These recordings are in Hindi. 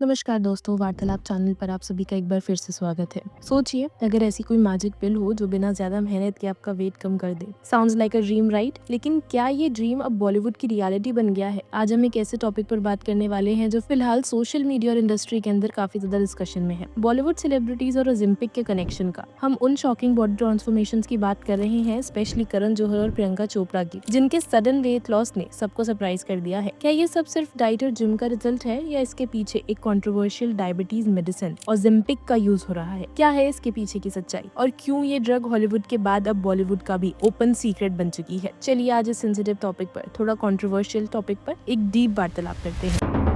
नमस्कार दोस्तों, वार्तालाप चैनल पर आप सभी का एक बार फिर से स्वागत है। सोचिए, अगर ऐसी कोई मैजिक पिल हो जो बिना ज्यादा मेहनत के आपका वेट कम कर दे। Sounds like a dream, right? लेकिन क्या ये ड्रीम अब बॉलीवुड की रियलिटी बन गया है? आज हम एक ऐसे टॉपिक पर बात करने वाले हैं जो फिलहाल सोशल मीडिया और इंडस्ट्री के अंदर काफी ज्यादा डिस्कशन में है। बॉलीवुड सेलिब्रिटीज और ओलंपिक के कनेक्शन का। हम उन शॉकिंग बॉडी ट्रांसफॉर्मेशन की बात कर रहे हैं, स्पेशली करण जौहर और प्रियंका चोपड़ा की, जिनके सडन वेट लॉस ने सबको सरप्राइज कर दिया है। क्या ये सब सिर्फ डाइट और जिम का रिजल्ट है या इसके पीछे एक कंट्रोवर्शियल डायबिटीज मेडिसिन ओलंपिक का यूज हो रहा है? क्या है इसके पीछे की सच्चाई और क्यों ये ड्रग हॉलीवुड के बाद अब बॉलीवुड का भी ओपन सीक्रेट बन चुकी है? चलिए आज इस सेंसिटिव टॉपिक पर, थोड़ा कंट्रोवर्शियल टॉपिक पर एक डीप वार्तालाप करते हैं।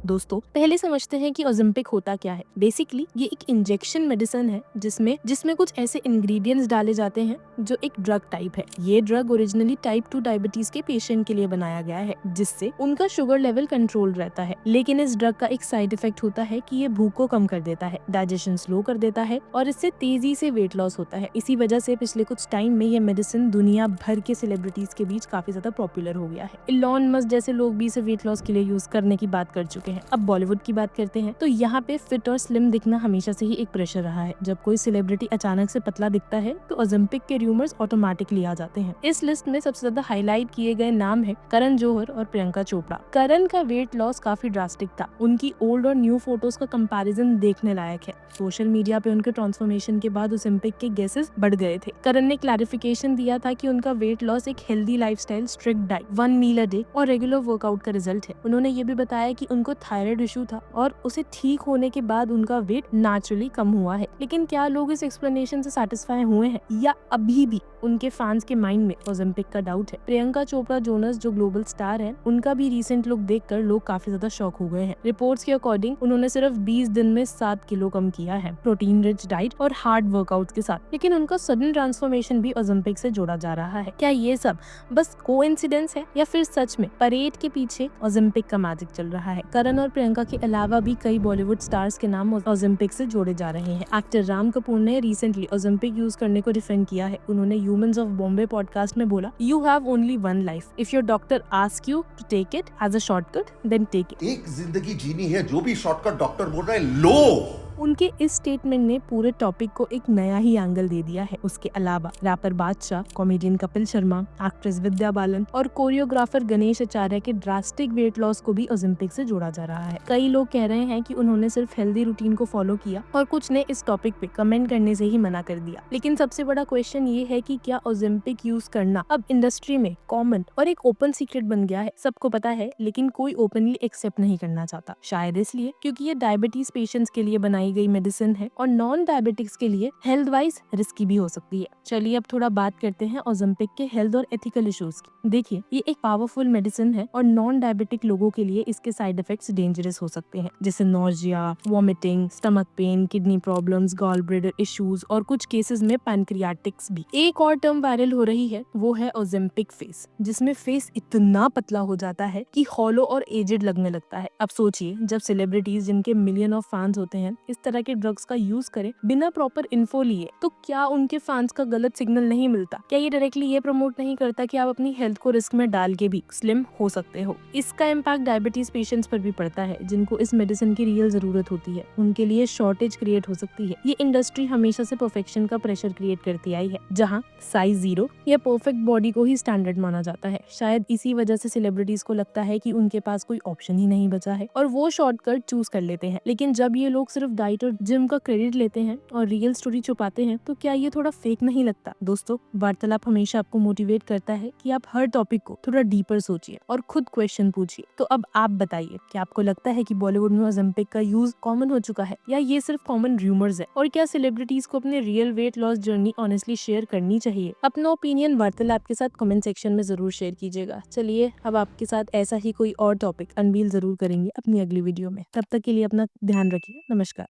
दोस्तों, पहले समझते हैं कि ओलंपिक होता क्या है। बेसिकली ये एक इंजेक्शन मेडिसिन है जिसमें जिसमें कुछ ऐसे इंग्रेडिएंट्स डाले जाते हैं जो एक ड्रग टाइप है। ये ड्रग ओरिजिनली टाइप 2 डायबिटीज के पेशेंट के लिए बनाया गया है, जिससे उनका शुगर लेवल कंट्रोल रहता है। लेकिन इस ड्रग का एक साइड इफेक्ट होता है कि ये भूख को कम कर देता है, डाइजेशन स्लो कर देता है और इससे तेजी से वेट लॉस होता है। इसी वजह से पिछले कुछ टाइम में ये मेडिसिन दुनिया भर के सेलिब्रिटीज के बीच काफी ज्यादा पॉपुलर हो गया है। इलॉन मस्क जैसे लोग भी इसे वेट लॉस के लिए यूज करने की बात कर चुके हैं। अब बॉलीवुड की बात करते हैं तो यहाँ पे फिट और स्लिम दिखना हमेशा से ही एक प्रेशर रहा है। जब कोई सेलिब्रिटी अचानक से पतला दिखता है तो ओलंपिक के रूमर्स ऑटोमेटिकली आ जाते हैं। इस लिस्ट में सबसे ज्यादा हाईलाइट किए गए नाम है करण जौहर और प्रियंका चोपड़ा। करण का वेट लॉस काफी ड्रास्टिक था। उनकी ओल्ड और न्यू फोटोज का कंपैरिजन देखने लायक है। सोशल मीडिया पे उनके ट्रांसफॉर्मेशन के बाद ओलंपिक के गेसेस बढ़ गए थे। करण ने क्लैरिफिकेशन दिया था कि उनका वेट लॉस एक healthy lifestyle, strict diet, 1 meal a day और रेगुलर वर्कआउट का रिजल्ट है। उन्होंने ये भी बताया कि उनको थायराइड इशू था और उसे ठीक होने के बाद उनका वेट नेचुरली कम हुआ है। लेकिन क्या लोग इस एक्सप्लेनेशन से सैटिस्फाई हुए हैं या अभी भी उनके फैंस के माइंड में ओलंपिक का डाउट है? प्रियंका चोपड़ा जोनस जो ग्लोबल स्टार है, उनका भी रिसेंट लुक देखकर लोग काफी ज्यादा शॉक हो गए हैं। रिपोर्ट्स के अकॉर्डिंग उन्होंने सिर्फ 20 दिन में 7 किलो कम किया है, प्रोटीन रिच डाइट और हार्ड वर्कआउट के साथ। लेकिन उनका सडन ट्रांसफॉर्मेशन भी ओलंपिक से जोड़ा जा रहा है। क्या ये सब बस कोइंसिडेंस है या फिर सच में परेड के पीछे ओलंपिक का मैजिक चल रहा है? करण और प्रियंका के अलावा भी कई बॉलीवुड स्टार्स के नाम ओलंपिक से जोड़े जा रहे हैं। एक्टर राम कपूर ने रिसेंटली ओलंपिक यूज करने को डिफेंड किया है। उन्होंने ह्यूमंस ऑफ बॉम्बे पॉडकास्ट में बोला, you have only one life, if your doctor ask you to take it as a shortcut then take it. एक जिंदगी जीनी है, जो भी शॉर्टकट डॉक्टर बोल रहा है लो। उनके इस स्टेटमेंट ने पूरे टॉपिक को एक नया ही एंगल दे दिया है। उसके अलावा रैपर बादशाह, कॉमेडियन कपिल शर्मा, एक्ट्रेस विद्या बालन और कोरियोग्राफर गणेश आचार्य के ड्रास्टिक वेट लॉस को भी ओलंपिक से जोड़ा जा रहा है। कई लोग कह रहे हैं कि उन्होंने सिर्फ हेल्दी रूटीन को फॉलो किया और कुछ ने इस टॉपिक पे कमेंट करने से ही मना कर दिया। लेकिन सबसे बड़ा क्वेश्चन ये है कि क्या ओलंपिक यूज करना अब इंडस्ट्री में कॉमन और एक ओपन सीक्रेट बन गया है? सबको पता है लेकिन कोई ओपनली एक्सेप्ट नहीं करना चाहता। शायद इसलिए क्योंकि ये डायबिटीज पेशेंट्स के लिए बनाई गई मेडिसिन है और नॉन डायबिटिक्स के लिए हेल्थ वाइज रिस्की भी हो सकती है। चलिए अब थोड़ा बात करते हैं ओलंपिक के हेल्थ और एथिकल इश्यूज की। देखिए, ये एक पावरफुल मेडिसिन है और नॉन डायबिटिक लोगों के लिए इसके साइड इफेक्ट्स डेंजरस हो सकते हैं, जैसे nausea, vomiting, stomach pain, kidney problems, gall bladder issues और कुछ केसेस में पैनक्रियाटिक्स भी। एक और टर्म वायरल हो रही है, वो है ओलंपिक फेस, जिसमें फेस इतना पतला हो जाता है कि हॉलो और एजेड लगने लगता है। अब सोचिए, जब सेलिब्रिटीज जिनके मिलियन ऑफ फैंस होते हैं इस तरह के ड्रग्स का यूज करें बिना प्रॉपर इन्फो लिए, तो क्या उनके फैंस का गलत सिग्नल नहीं मिलता? क्या ये डायरेक्टली ये प्रमोट नहीं करता कि आप अपनी हेल्थ को रिस्क में डाल के भी स्लिम हो सकते हो? इसका इम्पैक्ट डायबिटीज पेशेंट्स पर भी पड़ता है, जिनको इस मेडिसिन की रियल जरूरत होती है। उनके लिए शॉर्टेज क्रिएट हो सकती है। ये इंडस्ट्री हमेशा से परफेक्शन का प्रेशर क्रिएट करती आई है, जहाँ साइज 0 या परफेक्ट बॉडी को ही स्टैंडर्ड माना जाता है। शायद इसी वजह से सेलिब्रिटीज को लगता है कि उनके पास कोई ऑप्शन ही नहीं बचा है और वो शॉर्टकट चूज कर लेते हैं। लेकिन जब ये लोग सिर्फ डाइट और जिम का क्रेडिट लेते हैं और रियल स्टोरी छुपाते हैं, तो क्या ये थोड़ा फेक नहीं लगता? दोस्तों, वार्तालाप हमेशा आपको मोटिवेट करता है कि आप हर टॉपिक को थोड़ा डीपर सोचिए और खुद क्वेश्चन पूछिए। तो अब आप बताइए, क्या आपको लगता है कि बॉलीवुड में ओलंपिक का यूज कॉमन हो चुका है या ये सिर्फ कॉमन रूमर्स है? और क्या सेलिब्रिटीज को अपने real weight loss journey honestly share करनी चाहिए? अपना ओपिनियन वार्तालाप के साथ कमेंट सेक्शन में जरूर शेयर कीजिएगा। चलिए अब आपके साथ ऐसा ही कोई और टॉपिक अनवील जरूर करेंगे अपनी अगली वीडियो में। तब तक के लिए अपना ध्यान रखिए। नमस्कार।